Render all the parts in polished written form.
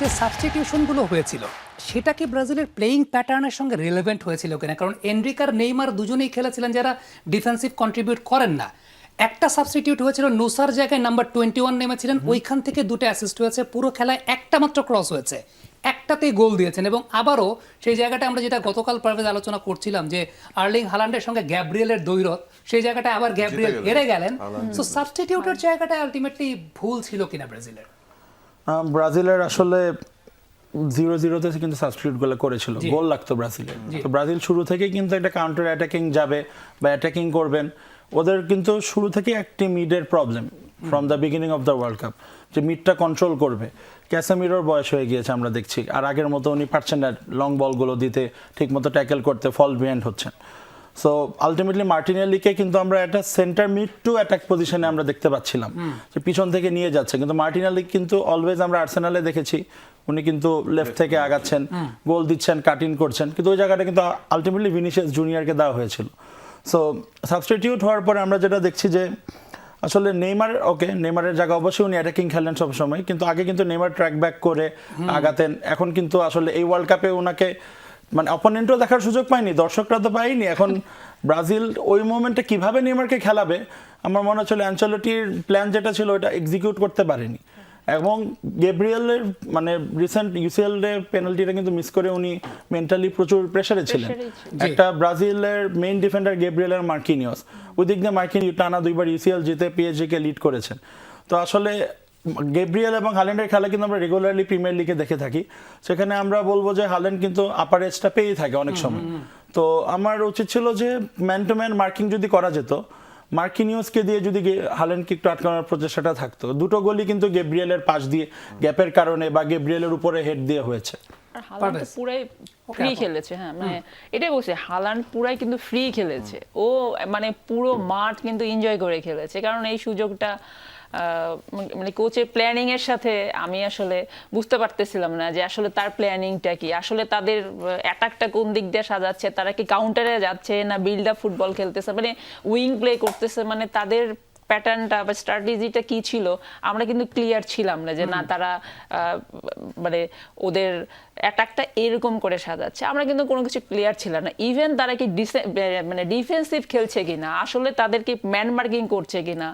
যে সাবস্টিটিউশনগুলো হয়েছিল সেটা কি ব্রাজিলের প্লেইং প্যাটার্নের সঙ্গে রিলেভেন্ট হয়েছিল কিনা? কারণ এনরিক আর নেইমার দুজনেই খেলেছিলেন যারা ডিফেন্সিভ কন্ট্রিবিউট করেন না। একটা সাবস্টিটিউট হয়েছিল, নুসার জায়গায় নাম্বার 21 নেমেছিলেন, ওইখান থেকে দুটো অ্যাসিস্ট হয়েছে, পুরো খেলায় একটা মাত্র ক্রস হয়েছে, একটাতেই গোল দিয়েছেন। এবং আবারও সেই জায়গাটা আমরা যেটা গতকাল প্রাইভেট আলোচনা করছিলাম যে আর্লিং হালান্ডের সঙ্গে গ্যাব্রিয়েলের দ্বৈরথ, সেই জায়গাটা আবার গ্যাব্রিয়েল হেরে গেলেন। সো সাবস্টিটিউটের জায়গাটা আলটিমেটলি ভুল ছিল কিনা ব্রাজিলের? ব্রাজিলের আসলে 0-0-তে কিন্তু সাবস্টিটিউট গুলো করেছিল, গোল লাগতো ব্রাজিলের। তো ব্রাজিল শুরু থেকেই কিন্তু একটা কাউন্টার অ্যাটাকিং যাবে বা অ্যাটাকিং করবেন। ওদের কিন্তু শুরু থেকেই একটি মিডের problem from the beginning of the world cup, যে মিডটা কন্ট্রোল করবে। ক্যাসেমিরোর বয়স হয়ে গিয়েছে আমরা দেখছি, আর আগের মতো উনি পারছেন না লং বলগুলো দিতে, ঠিক মতো ট্যাকেল করতে, ফল বিহাইন্ড হচ্ছেন। সো আলটিমেটলি মার্টিনেলিকে কিন্তু আমরা একটা সেন্টার মিড টু অ্যাটাক পজিশনে আমরা দেখতে পাচ্ছিলাম, যে পিছন থেকে নিয়ে যাচ্ছে। কিন্তু মার্টিনেলি কিন্তু অলওয়েজ আমরা আর্সেনালে দেখেছি উনি কিন্তু লেফট থেকে আগাচ্ছেন, গোল দিচ্ছেন, কাট ইন করছেন, কিন্তু ওই জায়গাটা কিন্তু আলটিমেটলি ভিনিসিয়াস জুনিয়রকে দেওয়া হয়েছিল। সো সাবস্টিটিউট হওয়ার পরে আমরা যেটা দেখছি যে আসলে নেইমার, ওকে নেইমারের জায়গায় অবশ্যই উনি অ্যাটাকিং খেলেন সবসময়, কিন্তু আগে কিন্তু নেইমার ট্র্যাক ব্যাক করে আগাতেন। এখন কিন্তু আসলে এই ওয়ার্ল্ড কাপে ওনাকে মানে অপোনেন্টও দেখার সুযোগ পায়নি, দর্শকরা তো পায়নি। এখন ব্রাজিল ওই মোমেন্টে কিভাবে নেইমারকে খেলাবে, আমার মনে হচ্ছিল অ্যানচেলোটির প্ল্যান যেটা ছিল ওটা এক্সিকিউট করতে পারেনি। এবং গ্যাব্রিয়েলের মানে রিসেন্ট ইউসিএল এর পেনাল্টিটা কিন্তু মিস করে উনি মেন্টালি প্রচুর প্রেসারে ছিলেন। একটা ব্রাজিলের মেইন ডিফেন্ডার গ্যাব্রিয়েল আর মার্কিনিয়স, ওই দিক দিয়ে মার্কিনিয়স টানা 2বার ইউসিএল জিতে পিএসজি কে লিড করেছেন। তো আসলে গ্যাব্রিয়েল এবং হাল্যান্ডের খেলা কিন্তু আমরা রেগুলারলি প্রিমিয়ার লিগে দেখে থাকি, সেখানে আমরা বলবো যে হাল্যান্ড কিন্তু আপার এজটা পেয়েই থাকে অনেক সময়। তো আমার উচিত ছিল যে ম্যান টু ম্যান মার্কিং যদি করা যেত, মার্কিনিউসকে দিয়ে যদি হাল্যান্ডকে একটু আটকানোর প্রচেষ্টাটা থাকতো। দুটো গোলই কিন্তু গ্যাব্রিয়েলের পাশ দিয়ে গ্যাপের কারণে বা গ্যাব্রিয়েলের উপরে হেড দিয়ে হয়েছে। হালান্ড পুরাই ফ্রি খেলেছে, হ্যাঁ মানে এটাই বলছি, হালান্ড পুরাই কিন্তু ফ্রি খেলেছে। ও মানে পুরো মাঠ কিন্তু এনজয় করে খেলেছে, কারণ এই সুযোগটা মানে কোচের প্ল্যানিং এর সাথে আমি আসলে বুঝতে পারতেছিলাম না যে আসলে তার প্ল্যানিংটা কি, আসলে তাদের অ্যাটাকটা কোন দিক দিয়ে সাজাচ্ছে, তারা কি কাউন্টারে যাচ্ছে না বিল্ড আপ ফুটবল খেলতেছে, মানে উইং প্লে করতেছে, মানে তাদের প্যাটার্নটা বা স্ট্র্যাটেজিটা কি ছিল আমরা কিন্তু ক্লিয়ার ছিলাম না, যে না তারা মানে ওদের অ্যাটাকটা এরকম করে সাজাচ্ছে, আমরা কিন্তু কোনো কিছু ক্লিয়ার ছিলাম না। ইভেন তারা কি মানে ডিফেন্সিভ খেলছে কিনা, আসলে তাদের কি ম্যান মার্কিং করছে কিনা,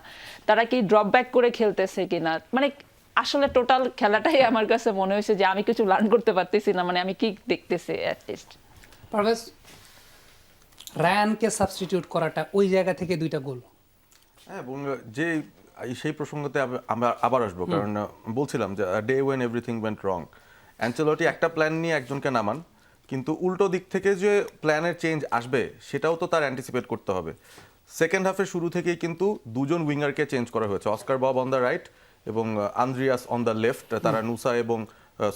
তারা কি ড্রপ ব্যাক করে খেলতেছে কিনা, মানে আসলে টোটাল খেলাটাই আমার কাছে মনে হয়েছে যে আমি কিছু লার্ন করতে পারতেছি না, মানে আমি কি দেখতেছি অ্যাটলিস্ট। পারভেজ, রায়ানকে সাবস্টিটিউট করাটা ওই জায়গা থেকে দুইটা গোল। হ্যাঁ, এবং যে সেই প্রসঙ্গতে আমরা আবার আসবো, কারণ বলছিলাম যে day when everything went wrong. Ancelotti একটা প্ল্যান নিয়ে একজনকে নামান, কিন্তু উল্টো দিক থেকে যে প্ল্যানের চেঞ্জ আসবে সেটাও তো তার অ্যান্টিসিপেট করতে হবে। সেকেন্ড হাফের শুরু থেকেই কিন্তু দুজন উইঙ্গারকে চেঞ্জ করা হয়েছে, Oscar Bob on the right এবং আন্দ্রিয়াস অন দ্য লেফট। তারা নুসা এবং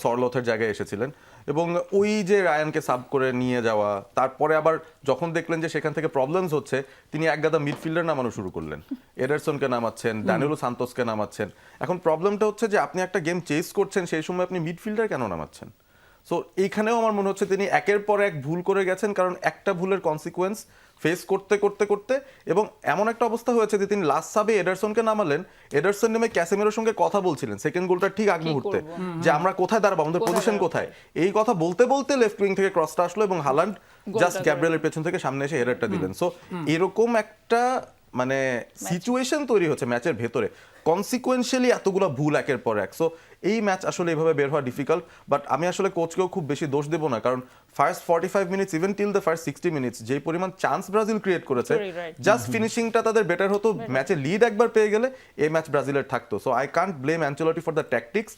সরলথের জায়গায় এসেছিলেন, এবং ওই যে রায়ানকে সাব করে নিয়ে যাওয়া, তারপরে আবার যখন দেখলেন যে সেখান থেকে প্রবলেমস হচ্ছে, তিনি একগাদা মিডফিল্ডার নামানো শুরু করলেন। এডারসনকে নামাচ্ছেন, ড্যানিয়েলো সান্তোসকে নামাচ্ছেন। এখন প্রবলেমটা হচ্ছে যে আপনি একটা গেম চেস করছেন, সেই সময় আপনি মিডফিল্ডার কেন নামাচ্ছেন? সো এইখানেও আমার মনে হচ্ছে তিনি একের পর এক ভুল করে গেছেন, কারণ একটা ভুলের কনসিকুয়েন্স ফেস করতে করতে করতে এবং এমন একটা অবস্থা হয়েছে যে তিনি লাস্ট সাবে এডারসনকে নামালেন। এডারসন নেমে ক্যাসেমিরোর সঙ্গে কথা বলছিলেন সেকেন্ড গোলটা ঠিক আগ মুহূর্তে, যে আমরা কোথায় দাঁড়াবো, আমাদের পজিশন কোথায়, এই কথা বলতে বলতে লেফট উইং থেকে ক্রসটা আসলো এবং হালান্ড জাস্ট গ্যাব্রিয়েলের পেছন থেকে সামনে এসে হেডারটা দিলেন। সো এরকম একটা মানে সিচুয়েশন তৈরি হচ্ছে ম্যাচের ভেতরে, কনসিকুয়েন্সিয়ালি এতগুলো ভুল একের পর এক। সো এই ম্যাচ আসলে এভাবে বের হওয়া ডিফিকাল্ট, বাট আমি আসলে কোচকেও খুব বেশি দোষ দেবো না, কারণ first 45 minutes even till the first 60 minutes যে পরিমাণ চান্স ব্রাজিল ক্রিয়েট করেছে, জাস্ট ফিনিশিংটা তাদের বেটার হতো। ম্যাচে লিড একবার পেয়ে গেলে এই ম্যাচ ব্রাজিলের থাকতো। So I can't blame Ancelotti for the tactics,